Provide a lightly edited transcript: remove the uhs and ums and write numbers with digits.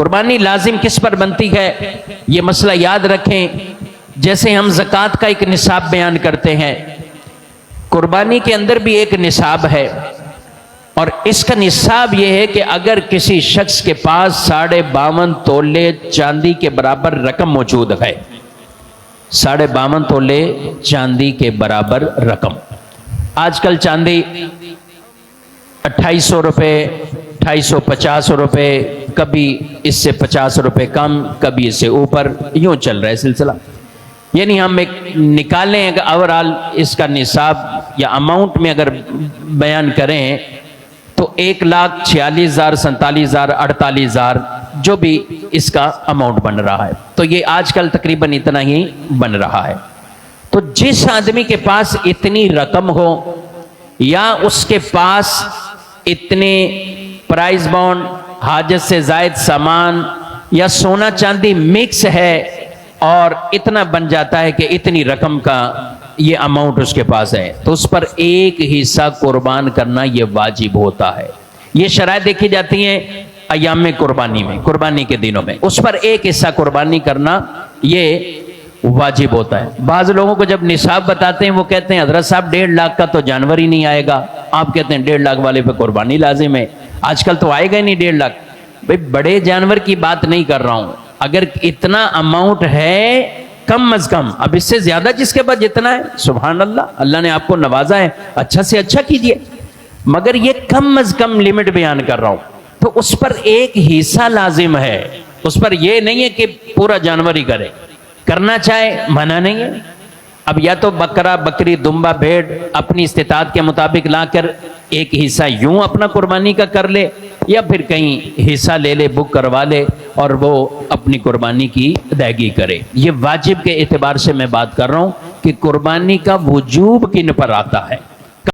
قربانی لازم کس پر بنتی ہے یہ مسئلہ یاد رکھیں. جیسے ہم زکوٰۃ کا ایک نصاب بیان کرتے ہیں، قربانی کے اندر بھی ایک نصاب ہے، اور اس کا نصاب یہ ہے کہ اگر کسی شخص کے پاس 52.5 تولے چاندی کے برابر رقم موجود ہے، 52.5 تولے چاندی کے برابر رقم. آج کل چاندی 2800 روپے، 2850 روپے، کبھی اس سے 50 روپے کم، کبھی اس سے اوپر، یوں چل رہا ہے سلسلہ. یعنی ہم ایک نکالیں اگر اوورال اس کا نصاب یا اماؤنٹ میں اگر بیان کریں تو 1,46,000 47,000 48,000 جو بھی اس کا اماؤنٹ بن رہا ہے. تو یہ آج کل تقریباً اتنا ہی بن رہا ہے. تو جس آدمی کے پاس اتنی رقم ہو یا اس کے پاس اتنے پرائز بانڈ، حاجت سے زائد سامان یا سونا چاندی مکس ہے اور اتنا بن جاتا ہے کہ اتنی رقم کا یہ اماؤنٹ اس کے پاس ہے، تو اس پر ایک حصہ قربان کرنا یہ واجب ہوتا ہے. یہ شرائط دیکھی جاتی ہیں ایام قربانی میں، قربانی کے دنوں میں، اس پر ایک حصہ قربانی کرنا یہ واجب ہوتا ہے. بعض لوگوں کو جب نصاب بتاتے ہیں وہ کہتے ہیں حضرت صاحب 1.5 لاکھ کا تو جانور ہی نہیں آئے گا. آپ کہتے ہیں 1.5 لاکھ والے پہ قربانی لازم ہے. آج کل تو آئے گا ہی نہیں 1.5 لاکھ. بھئی بڑے جانور کی بات نہیں کر رہا ہوں، اگر اتنا اماؤنٹ ہے کم از کم، اب اس سے زیادہ جس کے بعد جتنا ہے سبحان اللہ، اللہ نے آپ کو نوازا ہے، اچھا سے اچھا کیجئے، مگر یہ کم از کم لمٹ بیان کر رہا ہوں. تو اس پر ایک حصہ لازم ہے، اس پر یہ نہیں ہے کہ پورا جانور ہی کرے. کرنا چاہے منع نہیں ہے. اب یا تو بکرا، بکری، دمبا، بھیڑ اپنی استطاعت کے مطابق لا کر ایک حصہ یوں اپنا قربانی کا کر لے، یا پھر کہیں حصہ لے لے، بک کروا لے اور وہ اپنی قربانی کی ادائیگی کرے. یہ واجب کے اعتبار سے میں بات کر رہا ہوں کہ قربانی کا وجوب کن پر آتا ہے.